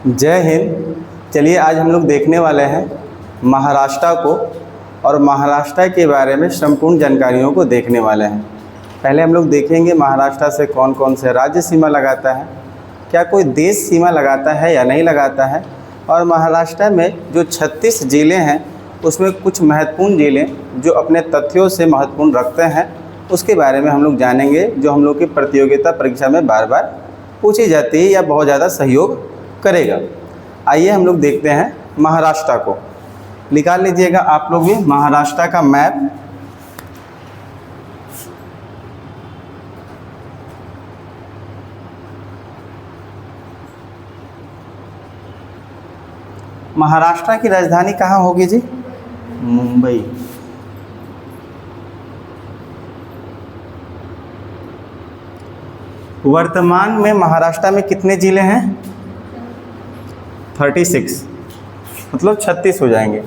जय हिंद। चलिए आज हम लोग देखने वाले हैं महाराष्ट्र को और महाराष्ट्र के बारे में संपूर्ण जानकारियों को देखने वाले हैं। पहले हम लोग देखेंगे महाराष्ट्र से कौन कौन से राज्य सीमा लगाता है, क्या कोई देश सीमा लगाता है या नहीं लगाता है, और महाराष्ट्र में जो 36 ज़िले हैं उसमें कुछ महत्वपूर्ण ज़िले जो अपने तथ्यों से महत्वपूर्ण रखते हैं उसके बारे में हम लोग जानेंगे, जो हम लोग की प्रतियोगिता परीक्षा में बार बार पूछी जाती है या बहुत ज़्यादा सहयोग करेगा। आइए हम लोग देखते हैं महाराष्ट्र को। निकाल लीजिएगा आप लोग भी महाराष्ट्र का मैप। महाराष्ट्र की राजधानी कहाँ होगी जी? मुंबई। वर्तमान में महाराष्ट्र में कितने ज़िले हैं? 36, मतलब 36 हो जाएंगे।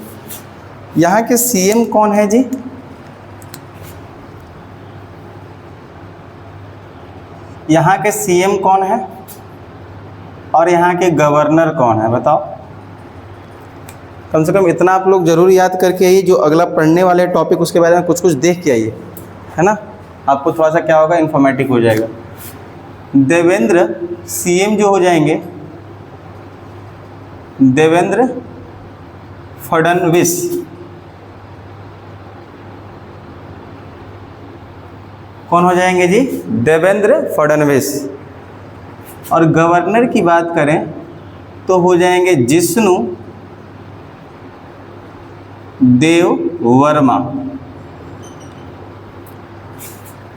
यहाँ के सीएम कौन है जी? यहाँ के सीएम कौन है और यहाँ के गवर्नर कौन है? बताओ। कम से कम इतना आप लोग जरूर याद करके आइए, जो अगला पढ़ने वाले टॉपिक उसके बारे में कुछ कुछ देख के आइए, है ना। आपको थोड़ा सा क्या होगा, इन्फॉर्मेटिव हो जाएगा। देवेंद्र सीएम जो हो जाएंगे देवेंद्र फडणवीस। कौन हो जाएंगे जी? देवेंद्र फडणवीस। और गवर्नर की बात करें तो हो जाएंगे जिष्णु देव वर्मा।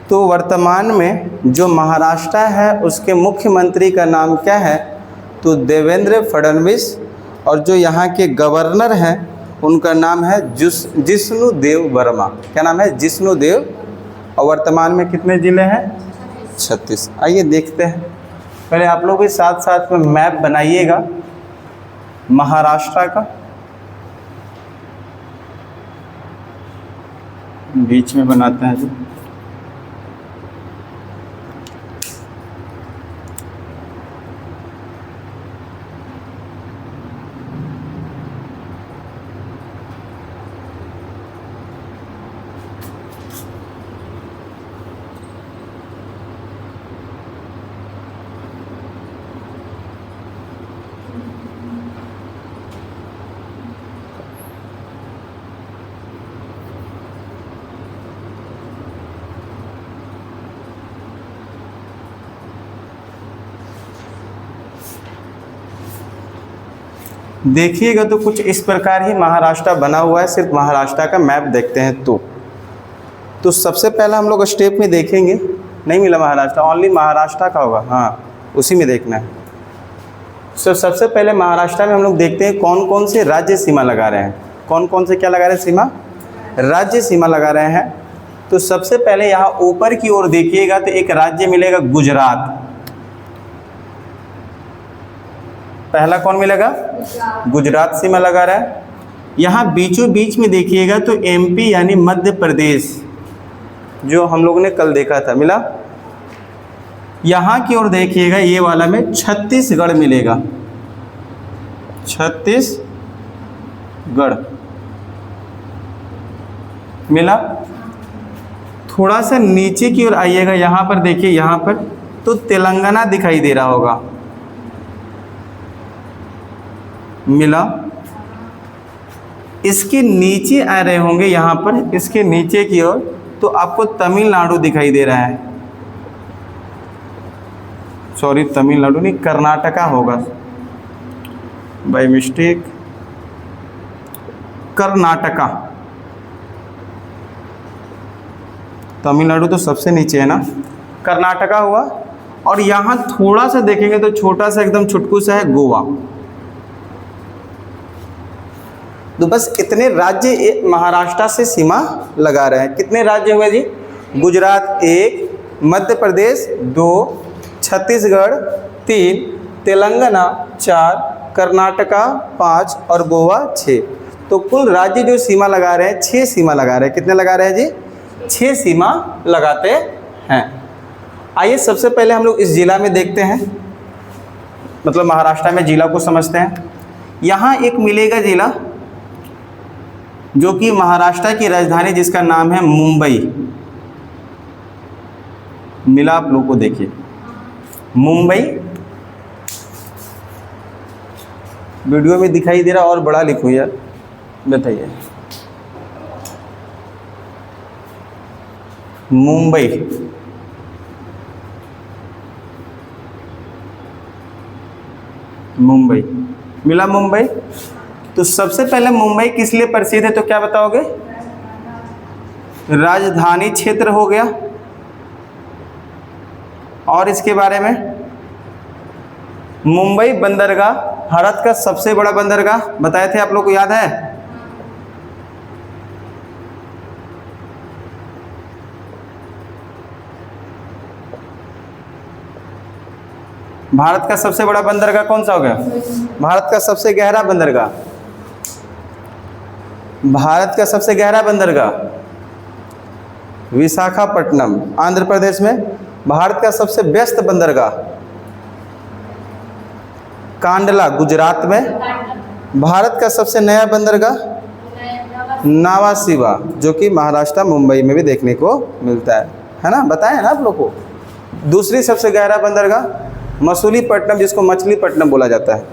तो वर्तमान में जो महाराष्ट्र है उसके मुख्यमंत्री का नाम क्या है? तो देवेंद्र फडणवीस। और जो यहाँ के गवर्नर हैं उनका नाम है जिष्णु देव वर्मा। क्या नाम है? जिष्णु देव। और वर्तमान में कितने ज़िले हैं? 36। आइए देखते हैं। पहले आप लोग भी साथ साथ में मैप बनाइएगा महाराष्ट्र का। बीच में बनाते हैं जी। देखिएगा तो कुछ इस प्रकार ही महाराष्ट्र बना हुआ है। सिर्फ महाराष्ट्र का मैप देखते हैं तो सबसे पहला हम लोग स्टेप में देखेंगे। नहीं मिला महाराष्ट्र, ओनली महाराष्ट्र का होगा। हाँ, उसी में देखना है। सबसे पहले महाराष्ट्र में हम लोग देखते हैं कौन कौन से राज्य सीमा लगा रहे हैं। कौन कौन से क्या लगा रहे हैं? सीमा, राज्य सीमा लगा रहे हैं। तो सबसे पहले यहाँ ऊपर की ओर देखिएगा तो एक राज्य मिलेगा गुजरात। पहला कौन मिलेगा? गुजरात सीमा लगा रहा है। यहाँ बीचों बीच में देखिएगा तो एमपी यानी मध्य प्रदेश, जो हम लोगों ने कल देखा था, मिला। यहाँ की ओर देखिएगा ये वाला में छत्तीसगढ़ मिलेगा। छत्तीसगढ़ मिला। थोड़ा सा नीचे की ओर आइएगा, यहाँ पर देखिए, यहाँ पर तो तेलंगाना दिखाई दे रहा होगा, मिला। इसके नीचे आ रहे होंगे यहाँ पर, इसके नीचे की ओर तो आपको तमिलनाडु दिखाई दे रहा है। सॉरी, तमिलनाडु नहीं, कर्नाटका होगा बाय मिस्टेक। कर्नाटका। तमिलनाडु तो सबसे नीचे है ना, कर्नाटका हुआ। और यहाँ थोड़ा सा देखेंगे तो छोटा सा एकदम छुटकू सा है गोवा। तो बस इतने राज्य महाराष्ट्र से सीमा लगा रहे हैं। कितने राज्य हुए जी? गुजरात 1, मध्य प्रदेश 2, छत्तीसगढ़ 3, तेलंगाना 4, कर्नाटका 5 और गोवा 6। तो कुल राज्य जो सीमा लगा रहे हैं 6 सीमा लगा रहे हैं। कितने लगा रहे हैं जी? 6 सीमा लगाते हैं। आइए सबसे पहले हम लोग इस जिला में देखते हैं, मतलब महाराष्ट्र में जिला को समझते हैं। यहाँ एक मिलेगा जिला जो कि महाराष्ट्र की राजधानी जिसका नाम है मुंबई। मिला आप लोग को, देखिए मुंबई वीडियो में दिखाई दे रहा और बड़ा लिखो यार, बताइए मुंबई। मुंबई मिला मुंबई। तो सबसे पहले मुंबई किस लिए प्रसिद्ध है तो क्या बताओगे? राजधानी क्षेत्र हो गया, और इसके बारे में मुंबई बंदरगाह, भारत का सबसे बड़ा बंदरगाह बताए थे आप लोग को, याद है? भारत का सबसे बड़ा बंदरगाह कौन सा हो गया? भारत का सबसे गहरा बंदरगाह, भारत का सबसे गहरा बंदरगाह विशाखापट्टनम आंध्र प्रदेश में। भारत का सबसे व्यस्त बंदरगाह कांडला गुजरात में। भारत का सबसे नया बंदरगाह नावासिवा जो कि महाराष्ट्र मुंबई में भी देखने को मिलता है ना? बताया ना आप लोग को। दूसरी सबसे गहरा बंदरगाह मसूलीपट्टनम जिसको मछलीपट्टनम बोला जाता है।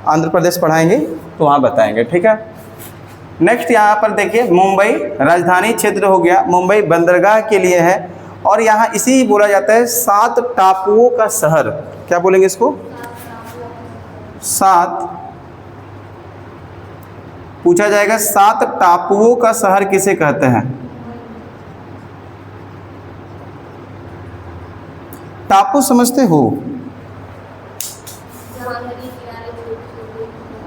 आंध्र प्रदेश पढ़ाएंगे तो वहाँ बताएंगे, ठीक है। नेक्स्ट यहाँ पर देखिए मुंबई राजधानी क्षेत्र हो गया, मुंबई बंदरगाह के लिए है, और यहाँ इसी बोला जाता है 7 टापुओं का शहर। क्या बोलेंगे इसको? 7 पूछा जाएगा 7 टापुओं का शहर किसे कहते हैं? टापू समझते हो?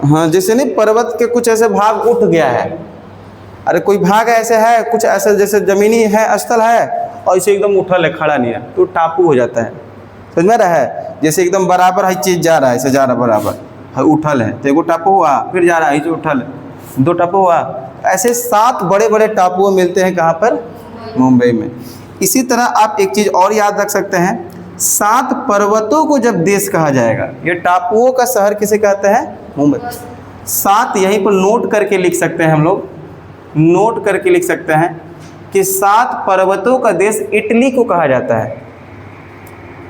हाँ, जैसे नहीं पर्वत के कुछ ऐसे भाग उठ गया है, अरे कोई भाग ऐसे है कुछ ऐसे जैसे जमीनी है स्थल है और इसे एकदम उठल है, खड़ा नहीं है, तो टापू हो जाता है। समझ में रहा है? जैसे एकदम बराबर हर चीज़ जा रहा है, ऐसे जा रहा बराबर है, उठल है तो एगो टापू हुआ, फिर जा रहा है जो उठल है 2 टापू हुआ। ऐसे 7 बड़े बड़े टापुओं मिलते हैं कहाँ पर? मुंबई में। इसी तरह आप एक चीज़ और याद रख सकते हैं, 7 पर्वतों को जब देश कहा जाएगा, ये टापुओं का शहर किसे कहते हैं? मुंबई। 7 यहीं पर नोट करके लिख सकते हैं हम लोग, नोट करके लिख सकते हैं कि 7 पर्वतों का देश इटली को कहा जाता है।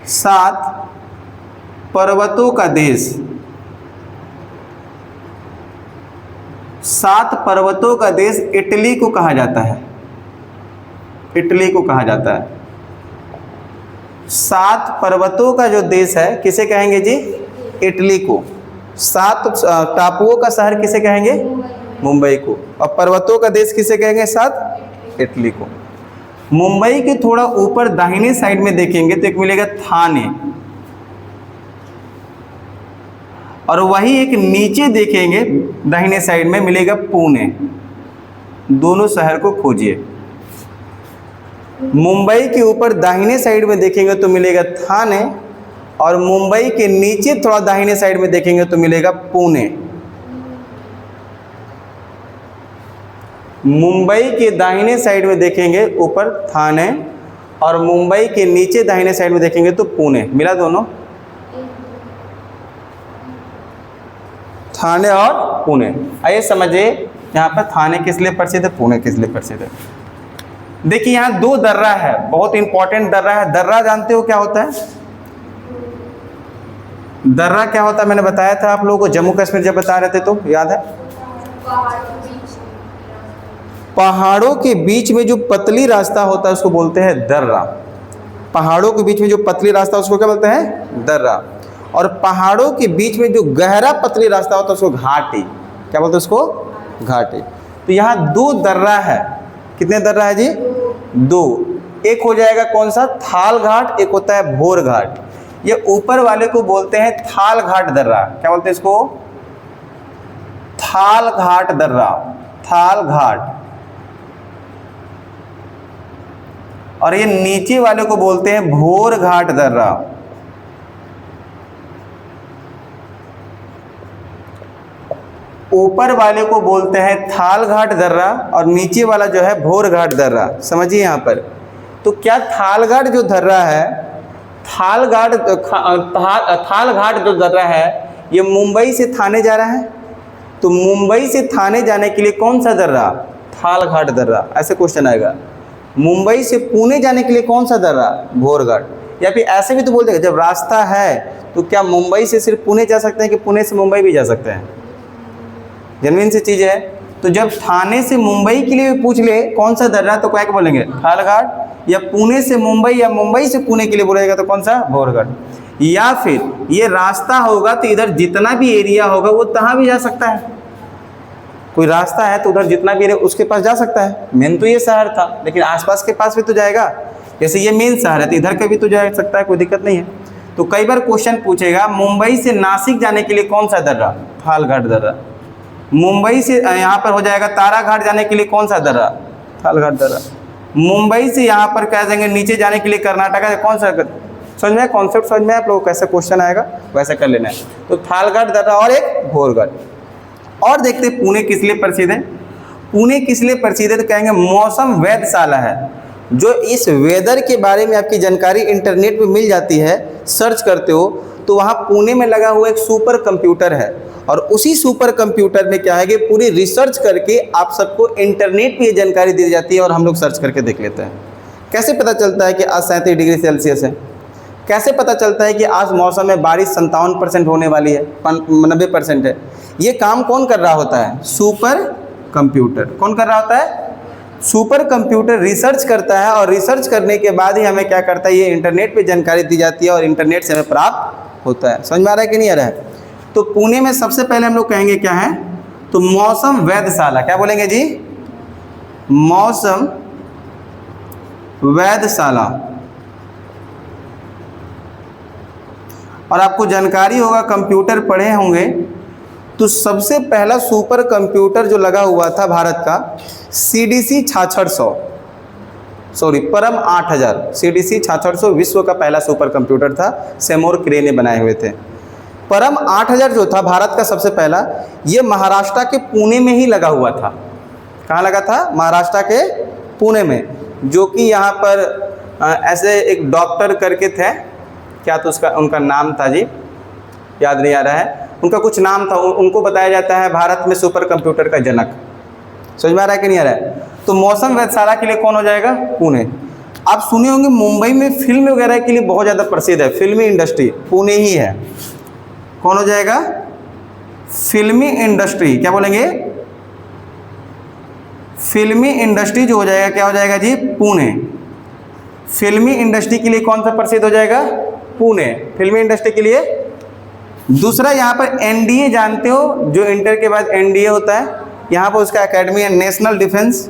7 पर्वतों का देश, 7 पर्वतों का देश इटली को कहा जाता है, इटली को कहा जाता है। 7 पर्वतों का जो देश है किसे कहेंगे जी? इटली को। 7 टापुओं का शहर किसे कहेंगे? मुंबई को। और पर्वतों का देश किसे कहेंगे? 7 इटली को। मुंबई के थोड़ा ऊपर दाहिने साइड में देखेंगे तो एक मिलेगा थाने, और वही एक नीचे देखेंगे दाहिने साइड में मिलेगा पुणे। दोनों शहर को खोजिए। मुंबई के ऊपर दाहिने साइड में देखेंगे तो मिलेगा थाने, और मुंबई के नीचे थोड़ा दाहिने साइड में देखेंगे तो मिलेगा पुणे। मुंबई के दाहिने साइड में देखेंगे ऊपर थाने, और मुंबई के नीचे दाहिने साइड में देखेंगे तो पुणे। मिला दोनों? थाने और पुणे। आइए समझिए यहाँ पर थाने किस लिए प्रसिद्ध है, पुणे किस लिए प्रसिद्ध है। देखिए यहाँ 2 दर्रा है, बहुत इंपॉर्टेंट दर्रा है। दर्रा जानते हो क्या होता है? दर्रा क्या होता है मैंने बताया था आप लोगों को जम्मू कश्मीर जब बता रहे थे तो, याद है? पहाड़ों के बीच में जो पतली रास्ता होता है उसको बोलते हैं दर्रा। पहाड़ों के बीच में जो पतली रास्ता उसको क्या बोलते हैं? दर्रा। और पहाड़ों के बीच में जो गहरा पतली रास्ता होता है उसको घाटी। क्या बोलते हैं उसको? घाटी। तो यहाँ 2 दर्रा है। कितने दर्रा है जी? 2। एक हो जाएगा कौन सा? थाल घाट, एक होता है भोर घाट। ये ऊपर वाले को बोलते हैं थाल घाट दर्रा। क्या बोलते हैं इसको? थाल घाट दर्रा, थाल घाट। और ये नीचे वाले को बोलते हैं भोर घाट दर्रा। ऊपर वाले को बोलते हैं थाल घाट दर्रा, और नीचे वाला जो है भोर घाट दर्रा। समझिए यहाँ पर। तो क्या थाल घाट जो दर्रा है थालघाट जो दर्रा है ये मुंबई से थाने जा रहा है, तो मुंबई से थाने जाने के लिए कौन सा दर्रा? थालघाट दर्रा। ऐसे क्वेश्चन आएगा। मुंबई से पुणे जाने के लिए कौन सा दर्रा? भोरघाट। या फिर ऐसे भी तो बोल देगा, जब रास्ता है तो क्या मुंबई से सिर्फ पुणे जा सकते हैं कि पुणे से मुंबई भी जा सकते हैं? जेन्युइन सी चीज़ है। तो जब थाने से मुंबई के लिए पूछ ले कौन सा दर्रा, तो क्या बोलेंगे? थालघाट। या पुणे से मुंबई या मुंबई से पुणे के लिए बोलेगा तो कौन सा? भोरघाट। या फिर ये रास्ता होगा तो इधर जितना भी एरिया होगा वो तहाँ भी जा सकता है। कोई रास्ता है तो उधर जितना भी एरिया उसके पास जा सकता है। मेन तो ये शहर था, लेकिन आसपास के पास भी तो जाएगा। जैसे ये मेन शहर है तो इधर का भी तो जा सकता है, कोई दिक्कत नहीं है। तो कई बार क्वेश्चन पूछेगा मुंबई से नासिक जाने के लिए कौन सा दर्रा? थालघाट दर्रा। मुंबई से यहाँ पर हो जाएगा ताराघाट जाने के लिए कौन सा दर्रा? थालघाट दर्रा। मुंबई से यहाँ पर कह देंगे नीचे जाने के लिए कर्नाटका है, कौन सा? समझ में? कॉन्सेप्ट समझ में? आप लोगों को कैसे क्वेश्चन आएगा वैसे कर लेना है। तो थालघाट दर्रा और एक भोरघाट। और देखते हैं पुणे किस लिए प्रसिद्ध है। पुणे किस लिए प्रसिद्ध है तो कहेंगे मौसम वेधशाला है। जो इस वेदर के बारे में आपकी जानकारी इंटरनेट पे मिल जाती है, सर्च करते हो तो वहाँ पुणे में लगा हुआ एक सुपर कंप्यूटर है, और उसी सुपर कंप्यूटर में क्या है कि पूरी रिसर्च करके आप सबको इंटरनेट पे ये जानकारी दी जाती है और हम लोग सर्च करके देख लेते हैं। कैसे पता चलता है कि आज 37 डिग्री सेल्सियस है? कैसे पता चलता है कि आज मौसम में बारिश 57% होने वाली है, 90% है? ये काम कौन कर रहा होता है? Super computer. कौन कर रहा होता है? सुपर कंप्यूटर रिसर्च करता है, और रिसर्च करने के बाद ही हमें क्या करता है, ये इंटरनेट पे जानकारी दी जाती है और इंटरनेट से हमें प्राप्त होता है। समझ में आ रहा है कि नहीं आ रहा है? तो पुणे में सबसे पहले हम लोग कहेंगे क्या है, तो मौसम वेधशाला। क्या बोलेंगे जी? मौसम वेधशाला। और आपको जानकारी होगा, कंप्यूटर पढ़े होंगे, तो सबसे पहला सुपर कंप्यूटर जो लगा हुआ था भारत का CDC 6600, सॉरी परम 8000, CDC 6600 विश्व का पहला सुपर कंप्यूटर था, सेमोर क्रे ने बनाए हुए थे। परम 8000 जो था भारत का सबसे पहला, ये महाराष्ट्र के पुणे में ही लगा हुआ था। कहाँ लगा था? महाराष्ट्र के पुणे में। जो कि यहाँ पर ऐसे एक डॉक्टर करके थे, क्या तो उसका उनका नाम था जी, याद नहीं आ रहा है, उनका कुछ नाम था। उनको बताया जाता है भारत में सुपर कंप्यूटर का जनक। समझ में आ रहा है कि नहीं आ रहा है? तो मौसम वेधशाला के लिए कौन हो जाएगा? पुणे। आप सुने होंगे मुंबई में फिल्म वगैरह के लिए बहुत ज़्यादा प्रसिद्ध है, फिल्मी इंडस्ट्री पुणे ही है। कौन हो जाएगा? फिल्मी इंडस्ट्री। क्या बोलेंगे? फिल्मी इंडस्ट्री जो हो जाएगा, क्या हो जाएगा जी? पुणे। फिल्मी इंडस्ट्री के लिए कौन सा प्रसिद्ध हो जाएगा? पुणे, फिल्मी इंडस्ट्री के लिए। दूसरा यहाँ पर NDA जानते हो, जो इंटर के बाद NDA होता है, यहाँ पर उसका एकेडमी है नेशनल डिफेंस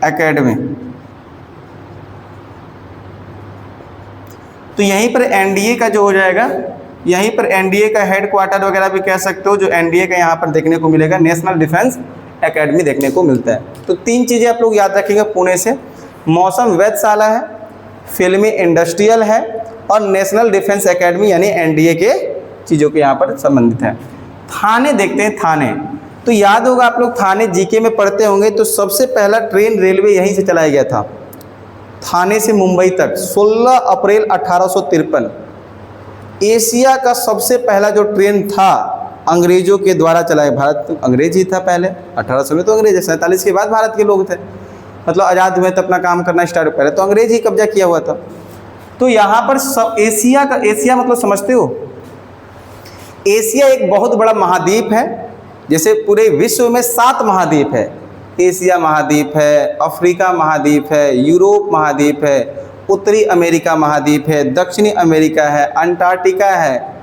एकेडमी। तो यहीं पर NDA का जो हो जाएगा, यहीं पर NDA का हेड क्वार्टर वगैरह भी कह सकते हो, जो NDA का यहाँ पर देखने को मिलेगा, नेशनल डिफेंस एकेडमी देखने को मिलता है। तो 3 चीज़ें आप लोग याद रखेंगे पुणे से, मौसम वेधशाला है, फिल्मी इंडस्ट्रियल है, और नेशनल डिफेंस एकेडमी यानी NDA के चीज़ों के यहाँ पर संबंधित है। थाने देखते हैं। थाने तो याद होगा आप लोग, थाने GK में पढ़ते होंगे। तो सबसे पहला ट्रेन रेलवे यहीं से चलाया गया था, थाने से मुंबई तक, 16 अप्रैल 1853। एशिया का सबसे पहला जो ट्रेन था अंग्रेजों के द्वारा चलाया, भारत तो अंग्रेज ही था पहले, 1800 में तो अंग्रेज, 47 के बाद भारत के लोग थे, मतलब आज़ाद हुए तो अपना काम करना स्टार्ट, पहले तो अंग्रेज ही कब्जा किया हुआ था। तो यहाँ पर सब एशिया का, एशिया मतलब समझते हो, एशिया एक बहुत बड़ा महाद्वीप है। जैसे पूरे विश्व में 7 महाद्वीप है, एशिया महाद्वीप है, अफ्रीका महाद्वीप है, यूरोप महाद्वीप है, उत्तरी अमेरिका महाद्वीप है, दक्षिणी अमेरिका है, अंटार्कटिका है,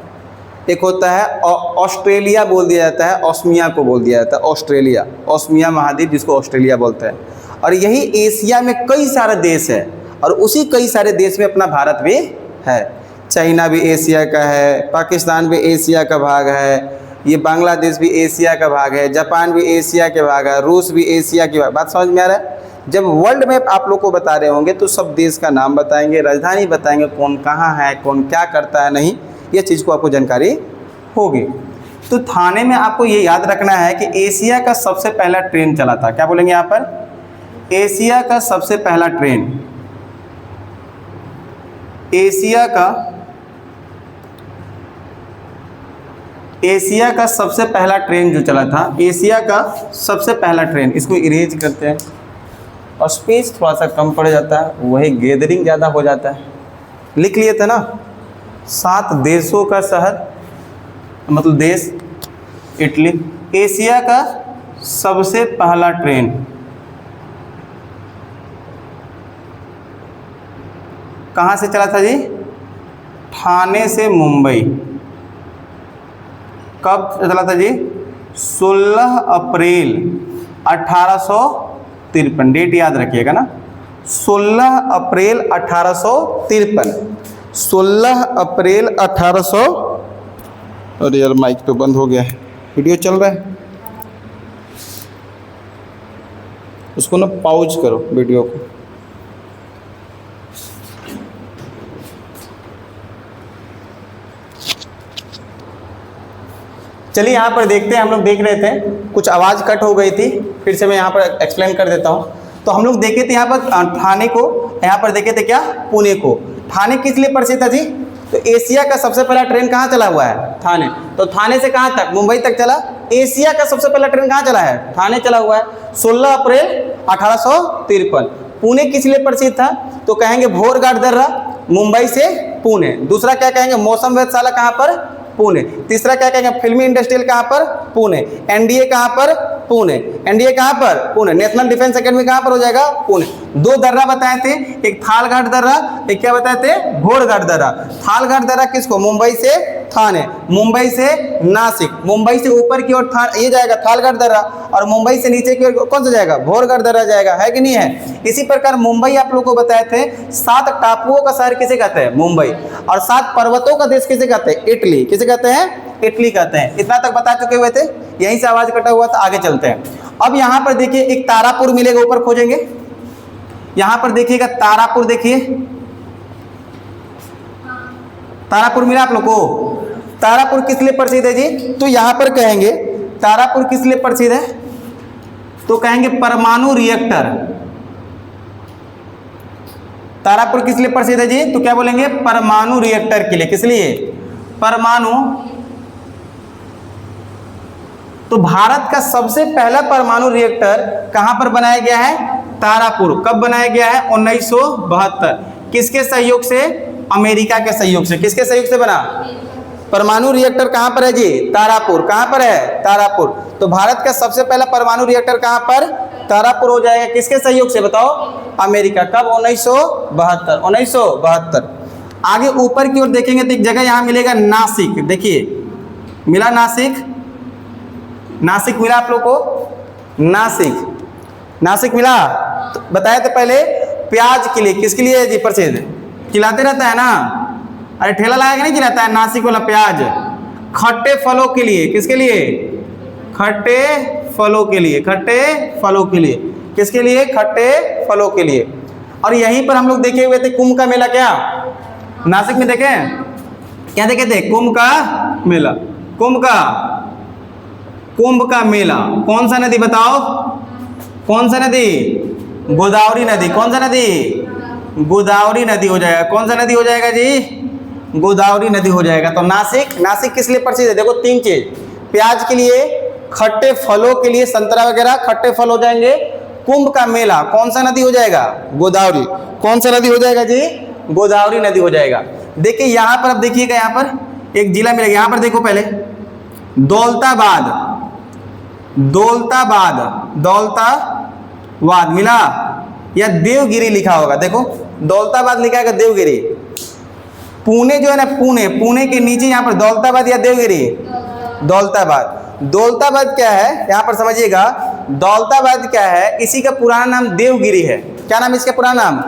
एक होता है ऑस्ट्रेलिया बोल दिया जाता है, ओस्मिया को बोल दिया जाता है, ऑस्ट्रेलिया, ओस्मिया महाद्वीप जिसको ऑस्ट्रेलिया बोलते हैं। और यही एशिया में कई सारे देश है, और उसी कई सारे देश में अपना भारत भी है। चाइना भी एशिया का है, पाकिस्तान भी एशिया का भाग है, ये बांग्लादेश भी एशिया का भाग है, जापान भी एशिया के भाग है, रूस भी एशिया की भाग। बात समझ में आ रहा है? जब वर्ल्ड मैप आप लोग को बता रहे होंगे तो सब देश का नाम बताएंगे, राजधानी बताएंगे, कौन कहाँ है, कौन क्या करता है, नहीं, ये चीज़ को आपको जानकारी होगी। तो थाने में आपको ये याद रखना है कि एशिया का सबसे पहला ट्रेन चला था। क्या बोलेंगे यहाँ पर? एशिया का सबसे पहला ट्रेन, एशिया का सबसे पहला ट्रेन जो चला था, एशिया का सबसे पहला ट्रेन, इसको इरेज करते हैं और स्पेस थोड़ा सा कम पड़ जाता है, वही गैदरिंग ज़्यादा हो जाता है। लिख लिए थे ना, 7 देशों का शहर, मतलब देश इटली। एशिया का सबसे पहला ट्रेन कहाँ से चला था जी? ठाणे से मुंबई। कब चला था जी? 16 अप्रैल 1853। डेट याद रखिएगा ना, 16 अप्रैल 1853। 16 अप्रैल 1800। अरे यार माइक तो बंद हो गया है, वीडियो चल रहा है, उसको ना पॉज करो वीडियो को। चलिए यहाँ पर देखते हैं, हम लोग देख रहे थे, कुछ आवाज़ कट हो गई थी, फिर से मैं यहाँ पर एक्सप्लेन कर देता हूँ। तो हम लोग देखे थे यहाँ पर ठाणे को, यहाँ पर देखे थे क्या? पुणे को। ठाणे किस लिए प्रसिद्ध था जी? तो एशिया का सबसे पहला ट्रेन कहाँ चला हुआ है? ठाणे। तो ठाणे से कहाँ तक? मुंबई तक चला। एशिया का सबसे पहला ट्रेन कहाँ चला है? ठाणे चला हुआ है, 16 अप्रैल 1853। पुणे किस लिए प्रसिद्ध था? तो कहेंगे भोरघाट दर्रा, मुंबई से पुणे। दूसरा क्या कहेंगे? मौसम वेधशाला कहाँ पर? पुणे। तीसरा क्या कहेंगे? फिल्मी इंडस्ट्रियल कहाँ पर? पुणे। एनडीए कहाँ पर? पुणे। एनडीए कहाँ पर? पुणे। नेशनल डिफेंस एकेडमी कहाँ पर हो जाएगा? पुणे। 2 दर्रा बताए थे, एक थालघाट दर्रा, एक क्या बताए थे? भोरघाट दर्रा। थालघाट दर्रा किसको? मुंबई से ठाणे, मुंबई से नासिक, मुंबई से ऊपर की ओर ये जाएगा थालघाट दर्रा, और मुंबई से नीचे की ओर कौन सा जाएगा? भोरघाट दर्रा जाएगा, है कि नहीं है? इसी प्रकार मुंबई आप लोगों को बताए थे, 7 टापुओं का शहर किसे कहते हैं? मुंबई। और 7 पर्वतों का देश किसे कहते हैं? इटली। किसे कहते हैं? इटली कहते हैं। इतना तक बता चुके हुए थे, यहीं से आवाज कटा हुआ था। आगे चलते हैं। अब यहाँ पर देखिए एक तारापुर मिलेगा, ऊपर खोजेंगे। यहाँ पर देखिएगा तारापुर, देखिए तारापुर मिला आप लोग को? तारापुर किस लिए प्रसिद्ध है जी? तो यहाँ पर कहेंगे तारापुर किस लिए प्रसिद्ध है? तो कहेंगे परमाणु रिएक्टर। तारापुर किस लिए प्रसिद्ध है जी? तो क्या बोलेंगे? परमाणु रिएक्टर के लिए। किस लिए? परमाणु। तो भारत का सबसे पहला परमाणु रिएक्टर कहां पर बनाया गया है? तारापुर। कब बनाया गया है? 1972। किसके सहयोग से? अमेरिका के सहयोग से। किसके सहयोग से बना? परमाणु रिएक्टर कहां पर है जी? तारापुर। कहां पर है? तारापुर। तो भारत का सबसे पहला परमाणु रिएक्टर कहां पर? तारापुर हो जाएगा। किसके सहयोग से बताओ? अमेरिका। कब? 1972। 1972। आगे ऊपर की ओर देखेंगे तो एक जगह यहां मिलेगा नासिक। देखिए मिला नासिक, नासिक मिला आप लोग को? नासिक, नासिक मिला। तो बताया तो पहले प्याज के लिए। किसके लिए है जी प्रसिद्ध? खिलाते रहता है ना, अरे ठेला लगा के नहीं खिलाता है नासिक वाला प्याज। खट्टे फलों के लिए। किसके लिए? खट्टे फलों के लिए। खट्टे फलों के लिए। किसके लिए? खट्टे फलों के लिए। और यहीं पर हम लोग देखे हुए थे कुंभ का मेला। क्या नासिक में देखे? क्या देखे थे? कुंभ का मेला। कुंभ का मेला। कौन सा नदी बताओ? कौन सा नदी? गोदावरी नदी। कौन सा नदी? गोदावरी नदी हो जाएगा। कौन सा नदी हो जाएगा जी? गोदावरी नदी हो जाएगा। तो नासिक, नासिक किस लिए प्रसिद्ध है? देखो 3 चीज, प्याज के लिए, खट्टे फलों के लिए, संतरा वगैरह खट्टे फल हो जाएंगे। कुंभ का मेला कौन सा नदी हो जाएगा? गोदावरी। कौन सा नदी हो जाएगा जी? गोदावरी नदी हो जाएगा। देखिए यहाँ पर, अब देखिएगा यहाँ पर एक जिला मिलेगा। यहाँ पर देखो पहले दौलताबाद, दौलताबाद, दौलताबाद मिला, या देवगिरी लिखा होगा। देखो दौलताबाद लिखा है, देवगिरी। पुणे जो है ना, पुणे, पुणे के नीचे यहाँ पर दौलताबाद या देवगिरी? दौलताबाद। दौलताबाद क्या है यहाँ पर समझिएगा। दौलताबाद क्या है? इसी का पुराना नाम देवगिरी है। क्या नाम इसका पुराना नाम?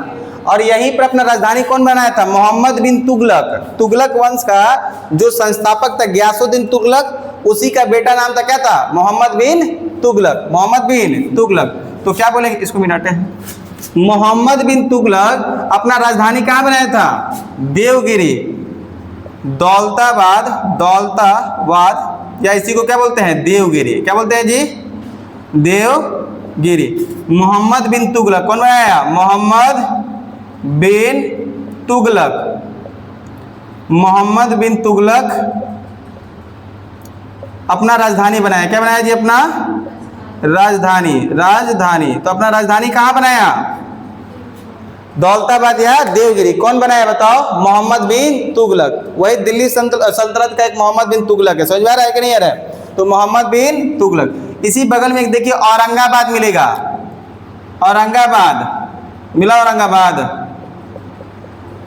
और यहीं पर अपना राजधानी कौन बनाया था? मोहम्मद बिन तुगलक। तुगलक वंश का जो संस्थापक था गयासुद्दीन तुगलक, उसी का बेटा नाम था क्या था? मोहम्मद बिन तुगलक। मोहम्मद बिन तुगलक। तो क्या बोलेंगे इसको? मिटाते हैं। मोहम्मद बिन तुगलक अपना राजधानी कहाँ बनाया था? देवगिरी। दौलताबाद या इसी को क्या बोलते हैं, देवगिरी। क्या बोलते हैं जी, देवगिरी। मोहम्मद बिन तुगलक कौन बनाया, मोहम्मद बिन तुगलक। मोहम्मद बिन तुगलक अपना राजधानी बनाया। क्या बनाया जी, अपना राजधानी। तो अपना राजधानी कहाँ बनाया, दौलताबाद या देवगिरी। कौन बनाया बताओ, मोहम्मद बिन तुगलक। वही दिल्ली सल्तनत का एक मोहम्मद बिन तुगलक है। समझ में आ रहा है कि नहीं आ रहा है, तो मोहम्मद बिन तुगलक। इसी बगल में एक देखिए औरंगाबाद मिलेगा, औरंगाबाद मिला,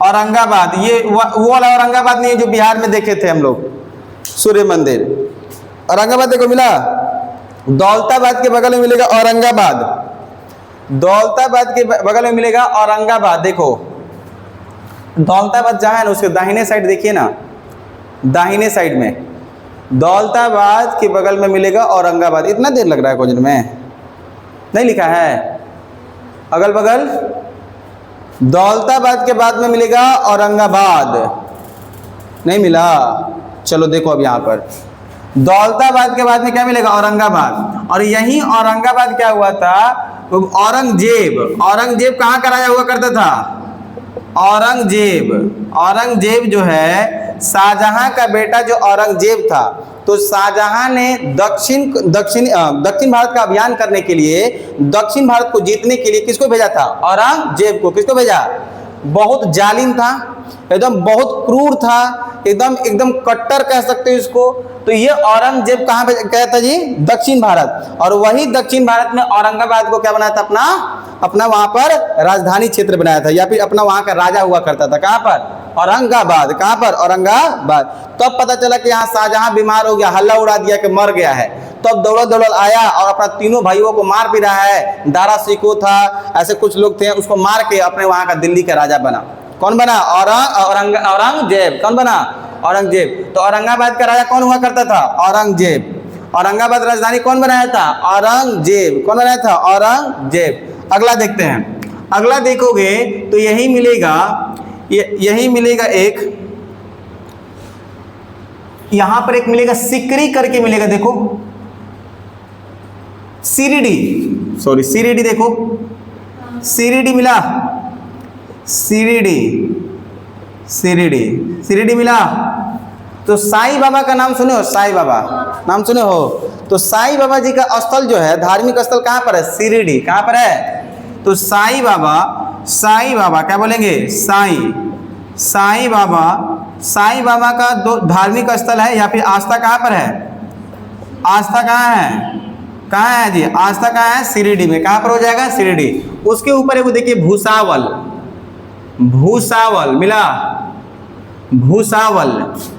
औरंगाबाद ये वो वाला औरंगाबाद नहीं है जो बिहार में देखे थे हम लोग, सूर्य मंदिर। औरंगाबाद देखो मिला। दौलताबाद के बगल में मिलेगा औरंगाबाद, दौलताबाद के बगल में मिलेगा औरंगाबाद। देखो दौलताबाद जहाँ है ना, उसके दाहिने साइड देखिए ना, दाहिने साइड में दौलताबाद के बगल में मिलेगा औरंगाबाद। इतना देर लग रहा है क्वेश्चन में, नहीं लिखा है अगल बगल। दौलताबाद के बाद में मिलेगा औरंगाबाद, नहीं मिला। चलो देखो अब यहाँ पर दौलताबाद के बाद में क्या मिलेगा, औरंगाबाद। और यही औरंगाबाद क्या हुआ था, तो औरंगजेब कहाँ का राजा हुआ करता था, औरंगजेब जो है शाहजहां का बेटा जो औरंगजेब था। तो शाहजहां ने दक्षिण भारत का अभियान करने के लिए, दक्षिण भारत को जीतने के लिए किसको भेजा था, औरंगजेब को। किसको भेजा, बहुत जालिम था, एकदम बहुत क्रूर था, एकदम कट्टर कह सकते हो इसको। तो ये औरंगजेब कहाँ गया था जी, दक्षिण भारत। और वही दक्षिण भारत में औरंगाबाद को क्या बनाया था, अपना वहां पर राजधानी क्षेत्र बनाया था, या फिर अपना वहां का राजा हुआ करता था। कहाँ पर, औरंगाबाद। कहाँ पर, औरंगाबाद। तब पता चला कि यहाँ शाहजहां बीमार हो गया, हल्ला उड़ा दिया कि मर गया है। तब दौड़ आया और अपना तीनों भाइयों को मार भी रहा है। दारा सिको था, ऐसे कुछ लोग थे, उसको मार के अपने वहां का दिल्ली का राजा बना। कौन बना, औरंगजेब। कौन बना, औरंगजेब। तो औरंगाबाद का राजा कौन हुआ करता था, औरंगजेब। औरंगाबाद राजधानी कौन बनाया था, औरंगजेब। कौन बनाया था, औरंगजेब। अगला देखते हैं, अगला देखोगे तो यही मिलेगा एक, यहां पर एक मिलेगा सिकरी करके मिलेगा। देखो सीरीडी, देखो सीरीडी मिला, सीरीडी मिला। तो साईं बाबा का नाम सुने हो, साईं बाबा नाम सुने हो। तो साईं बाबा जी का स्थल जो है, धार्मिक स्थल कहाँ पर है, सीरीडी। कहाँ पर है, तो साईं बाबा क्या बोलेंगे, साईं बाबा का दो धार्मिक स्थल है, या फिर आस्था कहाँ पर है, आस्था कहाँ है जी, आस्था कहाँ है, सीरीडी में। कहाँ पर हो जाएगा, सीरीडी। उसके ऊपर एक देखिए भूसावल मिला, भूसावल।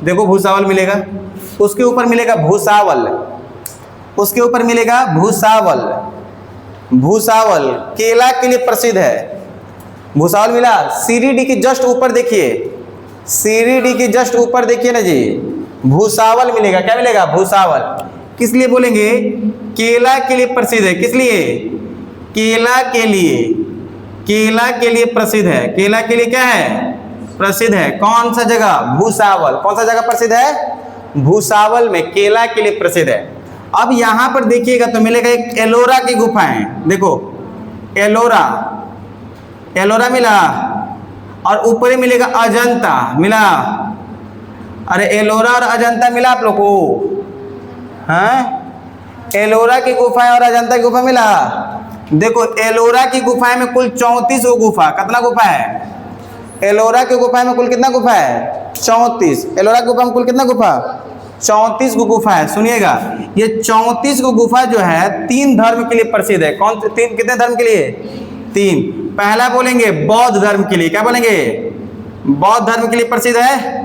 देखो भूसावल मिलेगा, उसके ऊपर मिलेगा भूसावल, उसके ऊपर मिलेगा भूसावल केला के लिए प्रसिद्ध है। भूसावल मिला। सीरीडी के जस्ट ऊपर देखिए, सीरीडी के जस्ट ऊपर देखिए ना जी, भूसावल मिलेगा। क्या मिलेगा, भूसावल। किस लिए बोलेंगे, केला के लिए प्रसिद्ध है। किस लिए, केला के लिए प्रसिद्ध है। केला के लिए क्या है, प्रसिद्ध है। कौन सा जगह, भूसावल। कौन सा जगह प्रसिद्ध है, भूसावल में केला के लिए प्रसिद्ध है। अब यहां पर देखिएगा तो मिलेगा एक एलोरा की गुफाएं। देखो एलोरा मिला, और ऊपर मिलेगा अजंता मिला। अरे एलोरा और अजंता मिला आप लोग को, हाँ, एलोरा की गुफाएं और अजंता की गुफा मिला। देखो एलोरा की गुफाएं में कुल 34 गुफा। कितना गुफा है, एलोरा की गुफा में कुल कितना गुफा है, 34। एलोरा की गुफा में कुल कितना गुफा, 34 गुफा है। सुनिएगा, ये 34 गुफा जो है 3 धर्म के लिए प्रसिद्ध है। कौन तीन, कितने धर्म के लिए, 3। पहला बोलेंगे बौद्ध धर्म के लिए। क्या बोलेंगे, बौद्ध धर्म के लिए प्रसिद्ध है।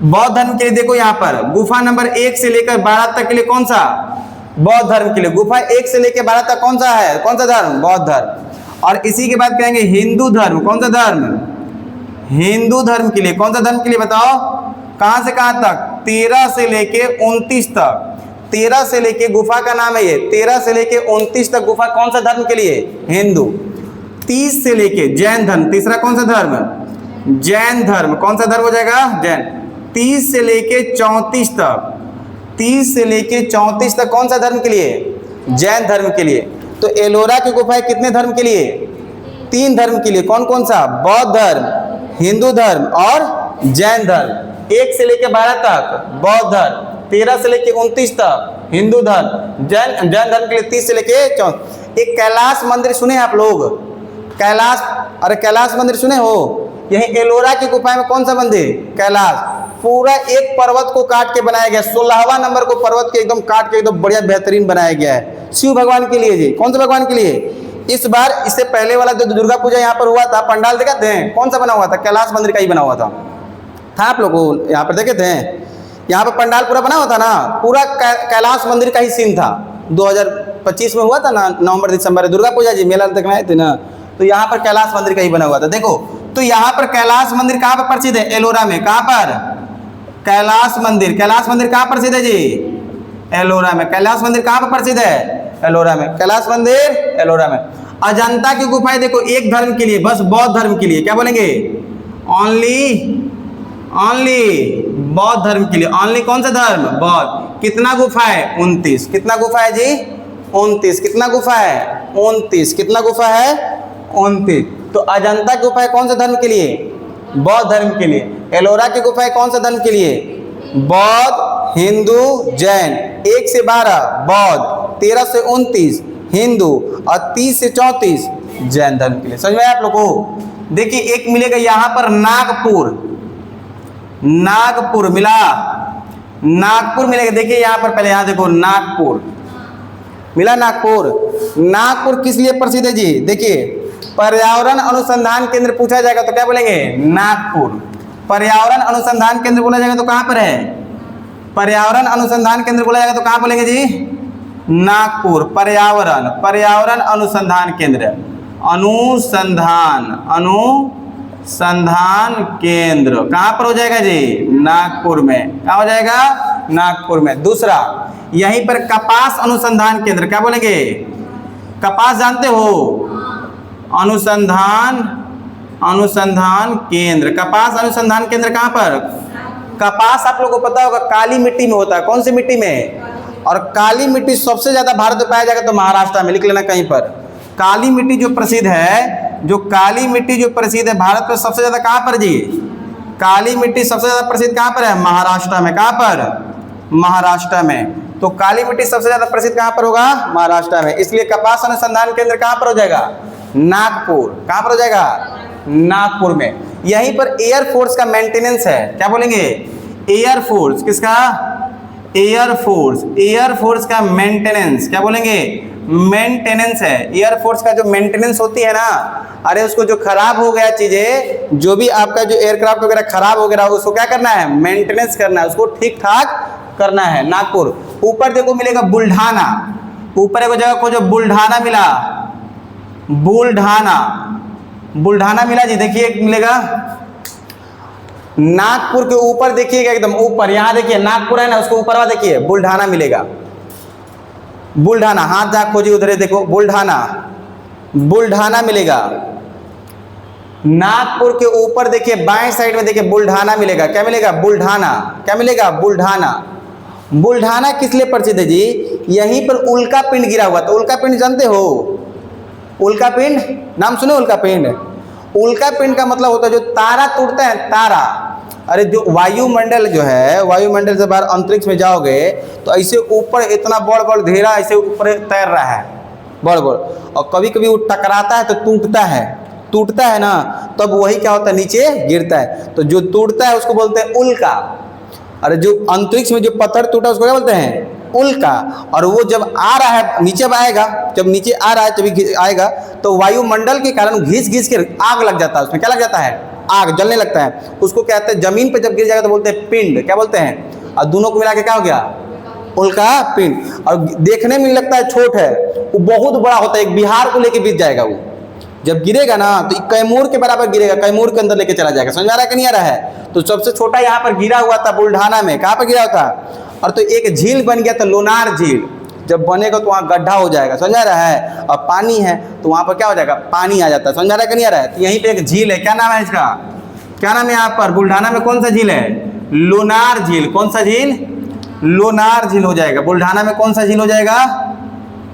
बौद्ध धर्म के लिए देखो यहाँ पर गुफा नंबर 1 से लेकर 12 तक के लिए कौन सा, बौद्ध धर्म के लिए गुफा 1 से लेकर 12 तक कौन सा है, कौन सा धर्म, बौद्ध धर्म। और इसी के बाद कहेंगे हिंदू धर्म। कौन सा धर्म, हिंदू धर्म के लिए। कौन सा धर्म के लिए बताओ, कहां से कहां तक, 13 से लेके 29 तक। 13 से लेके गुफा का नाम है ये, 13 से लेके 29 तक गुफा कौन सा धर्म के लिए, हिंदू। 30 से लेके जैन धर्म। तीसरा कौन सा धर्म, जैन धर्म। कौन सा धर्म हो जाएगा, जैन। 30 से लेके 34 तक, 30 से लेके 34 तक कौन सा धर्म के लिए? जैन धर्म के लिए। तो एलोरा की गुफाएं कितने धर्म के लिए? 3 धर्म के लिए। कौन कौन सा? बौद्ध धर्म, हिंदू धर्म और जैन धर्म। 1 से लेके 12 तक बौद्ध धर्म, 13 से लेके 29 तक हिंदू धर्म, जैन धर्म के लिए 30 से लेके 34। एक कैलाश मंदिर सुने आप लोग? कैलाश, अरे कैलाश मंदिर सुने हो? यही एलोरा की गुफा में कौन सा मंदिर? कैलाश। पूरा एक पर्वत को काट के बनाया गया, 16वां नंबर को पर्वत के एकदम काट के एकदम बढ़िया बेहतरीन बनाया गया है शिव भगवान के लिए जी। कौन सा भगवान के लिए? इस बार इससे पहले वाला जो दुर्गा पूजा यहाँ पर हुआ था, पंडाल देखे थे? कौन सा बना हुआ था? कैलाश मंदिर का ही बना हुआ था आप लोग यहाँ पर देखे थे? यहाँ पर पंडाल पूरा बना हुआ था ना, पूरा कैलाश मंदिर का ही सीन था। 2025 में हुआ था ना, नवंबर दिसंबर दुर्गा पूजा जी, मेला देखने आए थे ना, तो यहाँ पर कैलाश मंदिर का ही बना हुआ था। देखो तो यहाँ पर कैलाश मंदिर कहाँ पर प्रसिद्ध है? एलोरा में। कहाँ पर? कैलाश मंदिर। कैलाश मंदिर कहाँ प्रसिद्ध है जी? एलोरा में। कैलाश मंदिर कहाँ पर प्रसिद्ध है? एलोरा में। कैलाश मंदिर एलोरा में। अजंता की गुफाएं देखो, एक धर्म के लिए, बस बौद्ध धर्म के लिए। क्या बोलेंगे? ओनली बौद्ध धर्म के लिए। ओनली कौन सा धर्म? बौद्ध। कितना गुफा है? 29। कितना गुफा है जी? 29। कितना गुफा है? 29। कितना गुफा है? 29। तो अजंता की गुफा कौन सा धर्म के लिए? बौद्ध धर्म के लिए। एलोरा की गुफा कौन सा धर्म के लिए? बौद्ध, हिंदू, जैन। 1 से 12 बौद्ध, 13 से 29 हिंदू और 30 से 34 जैन धर्म के लिए। समझ में आप लोगों को? देखिए एक मिलेगा यहाँ पर नागपुर, नागपुर मिला, नागपुर मिलेगा। देखिए यहाँ पर पहले यहाँ देखो नागपुर मिला, नागपुर। नागपुर किस लिए प्रसिद्ध है जी? देखिए पर्यावरण अनुसंधान केंद्र पूछा जाएगा तो क्या बोलेंगे? नागपुर। पर्यावरण अनुसंधान केंद्र बोला जाएगा तो कहाँ पर है? पर्यावरण अनुसंधान केंद्र बोला जाएगा तो कहाँ बोलेंगे जी? नागपुर। पर्यावरण, पर्यावरण अनुसंधान केंद्र, अनुसंधान केंद्र कहाँ पर हो जाएगा जी? नागपुर में। कहाँ हो जाएगा? नागपुर में। दूसरा यहीं पर कपास अनुसंधान केंद्र, क्या बोलेंगे? कपास जानते हो? अनुसंधान केंद्र। कपास अनुसंधान केंद्र कहाँ पर? कपास आप लोगों को पता होगा काली मिट्टी में होता है। कौन सी मिट्टी में? और काली मिट्टी सबसे ज्यादा भारत में पाया जाएगा तो महाराष्ट्र में। लिख लेना कहीं पर। काली मिट्टी जो प्रसिद्ध है, जो काली मिट्टी जो प्रसिद्ध है भारत में सबसे ज्यादा कहाँ पर जी? काली मिट्टी सबसे ज्यादा प्रसिद्ध कहाँ पर है? महाराष्ट्र में। कहाँ पर? महाराष्ट्र में। तो काली मिट्टी सबसे ज्यादा प्रसिद्ध कहाँ पर होगा? महाराष्ट्र में। इसलिए कपास अनुसंधान केंद्र कहाँ पर हो जाएगा? नागपुर। कहाँ पर हो जाएगा? नागपुर में। यहीं पर एयरफोर्स का मेंटेनेंस है। क्या बोलेंगे? एयरफोर्स। किसका? एयरफोर्स। एयरफोर्स का मेंटेनेंस। क्या बोलेंगे? मेंटेनेंस है। एयरफोर्स का जो मेंटेनेंस होती है ना, अरे उसको जो खराब हो गया चीजें, जो भी आपका जो एयरक्राफ्ट वगैरह खराब हो गया उसको क्या करना है? मेंटेनेंस करना है, उसको ठीक ठाक करना है। नागपुर। ऊपर देखो मिलेगा बुल्ढाना, ऊपर एक जगह को जो बुल्ढाना मिला, बुल्ढाना, बुल्ढाना मिला जी। देखिए एक मिलेगा नागपुर के ऊपर, देखिएगा एकदम ऊपर, यहां देखिए नागपुर है ना, उसको ऊपर वाला देखिए बुल्ढाना मिलेगा। बुल्ढाना, हाथ जहां खोजिए उधर देखो बुल्ढाना, बुल्ढाना मिलेगा। नागपुर के ऊपर देखिए बाएं साइड में देखिए बुल्ढाना मिलेगा। क्या मिलेगा? बुल्ढाना। क्या मिलेगा? बुल्ढाना। बुल्ढाना किस लिए प्रसिद्ध है जी? यहीं पर उल्का पिंड गिरा हुआ था। उल्का पिंड जानते हो? उल्का पिंड नाम सुने? उल्का पिंड, उल्का पिंड का मतलब होता है जो तारा टूटता है, तारा। अरे जो वायुमंडल जो है, वायुमंडल से बाहर अंतरिक्ष में जाओगे तो ऐसे ऊपर इतना बड़ बड़ घेरा ऐसे ऊपर तैर रहा है, बड़ बड़, और कभी कभी वो टकराता है तो टूटता है ना, तब वही क्या होता है? नीचे गिरता है। तो जो टूटता है उसको बोलते हैं उल्का। अरे जो अंतरिक्ष में जो पत्थर टूटा उसको क्या बोलते हैं? उल्का। और वो जब आ रहा है नीचे आएगा, जब नीचे आ रहा है तभी आएगा तो वायुमंडल के कारण घिस घिस के आग लग जाता है। उसमें क्या लग जाता है? आग जलने लगता है। उसको क्या कहते हैं? जमीन पे जब गिर जाएगा तो बोलते हैं पिंड। क्या बोलते हैं? और दोनों को मिला के क्या हो गया? उल्का पिंड। और देखने में लगता है छोट है, वो बहुत बड़ा होता है, एक बिहार को लेके बीत जाएगा। वो जब गिरेगा ना तो कैमूर के बराबर गिरेगा, कैमूर के अंदर लेके चला जाएगा। समझ आ रहा है कि नहीं आ रहा है? तो सबसे छोटा यहाँ पर गिरा हुआ था बुल्ढाना में। कहाँ पर गिरा हुआ था? और तो एक झील बन गया था, लोनार झील। जब बनेगा तो वहाँ गड्ढा हो जाएगा। समझ आ रहा है? और पानी है तो वहाँ पर क्या हो जाएगा? पानी आ जाता है। समझ आ रहा है कि नहीं आ रहा है? तो यहीं पे एक झील है, क्या नाम है इसका? क्या नाम है यहाँ पर बुल्ढाना में? कौन सा झील है? लोनार झील। कौन सा झील? लोनार झील हो जाएगा। बुल्ढाना में कौन सा झील हो जाएगा?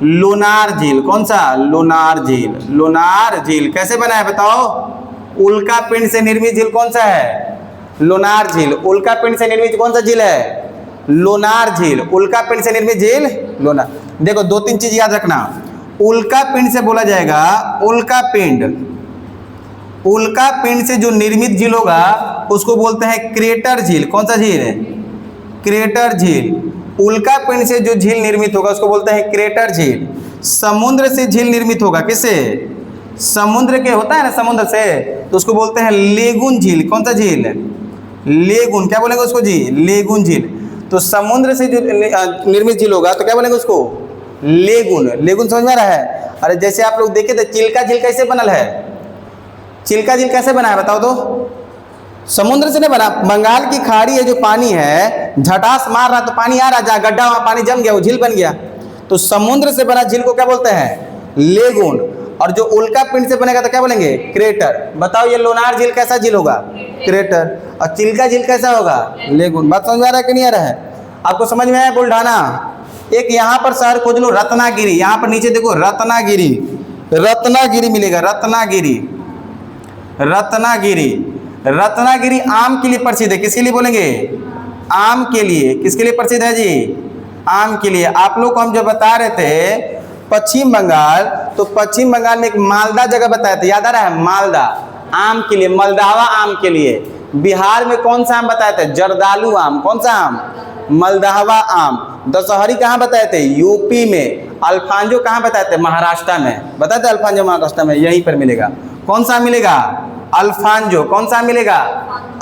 लोनार झील। कौन सा? लोनार झील। लोनार झील कैसे बना है बताओ? उल्का पिंड से निर्मित झील कौन सा है? लोनार झील। उल्का पिंड से निर्मित कौन सा झील है? लोनार झील। उल्का पिंड से निर्मित झील लोनार। देखो 2-3 चीज याद रखना। उल्का पिंड से बोला जाएगा उल्का पिंड। उल्का पिंड से जो निर्मित झील होगा उसको बोलते हैं क्रेटर झील। कौन सा झील है? क्रेटर झील। उल्का पिंड से जो झील निर्मित होगा उसको बोलते हैं क्रेटर झील। समुद्र से झील निर्मित होगा, किससे? समुद्र के होता है ना, समुद्र से, तो उसको बोलते हैं लेगुन झील। कौन सा झील? लेगुन। क्या बोलेंगे उसको जी? लेगुन झील। तो समुद्र से जो निर्मित झील होगा तो क्या बोलेंगे उसको? लेगुन। लेगुन समझ में आ रहा है? अरे जैसे आप लोग देखे थे चिल्का झील कैसे बनल है? चिल्का झील कैसे बना है बताओ तो? समुद्र से नहीं बना। बंगाल की खाड़ी है जो पानी है, झटास मार रहा तो पानी आ रहा, जहाँ गड्ढा वहाँ पानी जम गया, वो झील बन गया। तो समुद्र से बना झील को क्या बोलते हैं? लेगुन। और जो उल्का पिंड से बनेगा तो क्या बोलेंगे? क्रेटर। बताओ ये लोनार झील कैसा झील होगा? क्रेटर। और चिल्का झील कैसा होगा? लेगुन। बात समझ में आ रहा है कि नहीं आ रहा है? आपको समझ में आया? बुल्ढाना। एक यहाँ पर शहर खोज लो, रत्नागिरी। यहाँ पर नीचे देखो रत्नागिरी। रत्नागिरी मिलेगा। रत्नागिरी। रत्नागिरी। रत्नागिरी आम के लिए प्रसिद्ध है। किसके लिए बोलेंगे? आम के लिए। किसके लिए प्रसिद्ध है जी? आम के लिए। आप लोग को हम जो बता रहे थे पश्चिम बंगाल, तो पश्चिम बंगाल में एक मालदा जगह बताए थे, याद आ रहा है? मालदा आम के लिए, मलदावा आम के लिए। बिहार में कौन सा आम बताए थे? जर्दालू आम। कौन सा आम? मलदावा आम। दशहरी कहाँ बताए थे? यूपी में। अल्फांजो कहाँ बताए थे? महाराष्ट्र में। बताए थे अल्फांजो महाराष्ट्र में, यहीं पर मिलेगा। कौन सा मिलेगा? अल्फांजो। कौन सा मिलेगा?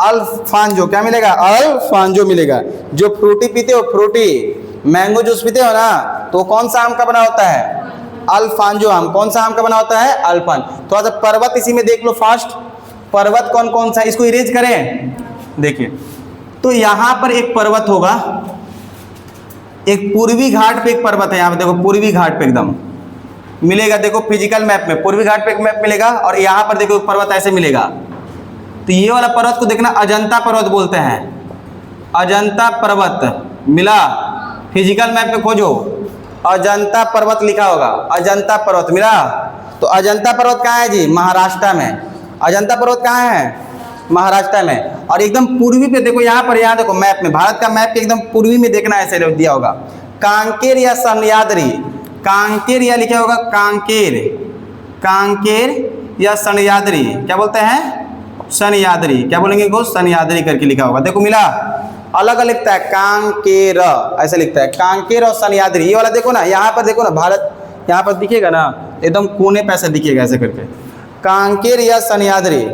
अल्फांजो। क्या मिलेगा? अल्फांजो मिलेगा। जो फ्रूटी पीते हो, फ्रूटी मैंगो जूस पीते हो ना, तो कौन सा आम का बना होता है? अल्फांजो आम। कौन सा आम का बना होता है? अल्फान। थोड़ा सा पर्वत इसी में देख लो फास्ट। पर्वत कौन कौन सा? इसको इरेज करें। देखिए तो यहाँ पर एक पर्वत होगा, एक पूर्वी घाट पे एक पर्वत है। यहाँ पे देखो पूर्वी घाट पे एकदम मिलेगा। देखो फिजिकल मैप में पूर्वी घाट पे एक मैप मिलेगा, और यहाँ पर देखो पर्वत ऐसे मिलेगा। तो ये वाला पर्वत को देखना अजंता पर्वत बोलते हैं। अजंता पर्वत मिला? फिजिकल मैप पे खोजो, अजंता पर्वत लिखा होगा। अजंता पर्वत मिला? तो अजंता पर्वत कहाँ है जी? महाराष्ट्र में। अजंता पर्वत कहाँ है? महाराष्ट्र में। और एकदम पूर्वी पे देखो, यहाँ पर, यहाँ देखो मैप में, भारत का मैप के एकदम पूर्वी में देखना ऐसे दिया होगा। कांकेर या सह्याद्री। कांकेर या लिखा होगा कांकेर। कांकेर या सह्याद्री। क्या बोलते हैं? सह्याद्री। क्या बोलेंगे को? सह्याद्री करके लिखा होगा। देखो मिला? अलग अलग लिखता है, कांकेर ऐसे लिखता है। कांकेर और सह्याद्री। ये वाला देखो ना, यहाँ पर देखो ना, भारत यहाँ पर दिखेगा ना, एकदम कोने पे ऐसे दिखेगा ऐसे करके। कांकेर या सह्याद्री।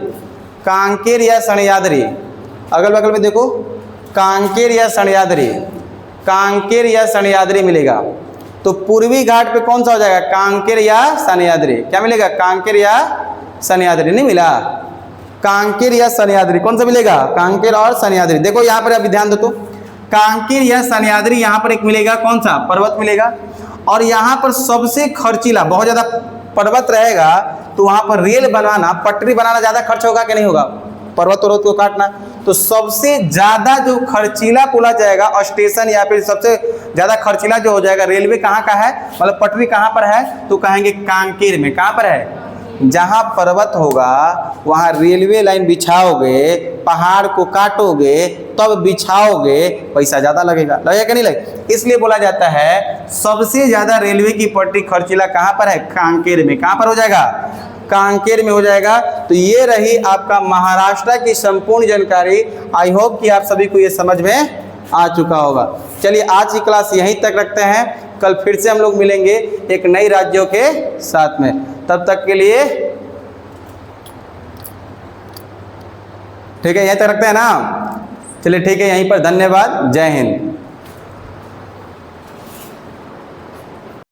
कांकेर या सह्याद्री। अगल बगल में देखो, कांकेर या सह्याद्री। कांकेर या सह्याद्री मिलेगा। तो पूर्वी घाट पे कौन सा हो जाएगा? कांकेर या सह्याद्री। क्या मिलेगा? कांकेर या सह्याद्री। नहीं मिला? कांकेर या सह्याद्री कौन सा मिलेगा? कांकेर और सह्याद्री। देखो यहाँ पर अभी ध्यान दो तो, कांकेर या सह्याद्री यहाँ पर एक मिलेगा। कौन सा? पर्वत मिलेगा। और यहाँ पर सबसे खर्चीला, बहुत ज़्यादा पर्वत रहेगा तो वहाँ पर रेल बनाना, पटरी बनाना ज़्यादा खर्च होगा कि नहीं होगा? पर्वत को काटना। तो सबसे ज़्यादा जो खर्चीला बोला जाएगा स्टेशन, या फिर सबसे ज़्यादा खर्चीला जो हो जाएगा रेलवे कहाँ का है, मतलब पटरी कहाँ पर है, तो कहेंगे कांकेर में। कहाँ पर है? जहाँ पर्वत होगा वहाँ रेलवे लाइन बिछाओगे, पहाड़ को काटोगे तब बिछाओगे, पैसा ज़्यादा लगेगा। लगेगा कि नहीं लगेगा? इसलिए बोला जाता है सबसे ज़्यादा रेलवे की पटरी खर्चीला कहाँ पर है? कांकेर में। कहाँ पर हो जाएगा? कांकेर में हो जाएगा। तो ये रही आपका महाराष्ट्र की संपूर्ण जानकारी। आई होप कि आप सभी को ये समझ में आ चुका होगा। चलिए आज की क्लास यहीं तक रखते हैं। कल फिर से हम लोग मिलेंगे एक नई राज्यों के साथ में। तब तक के लिए ठीक है, यहीं तक रखते हैं ना? चलिए ठीक है, यहीं पर धन्यवाद। जय हिंद।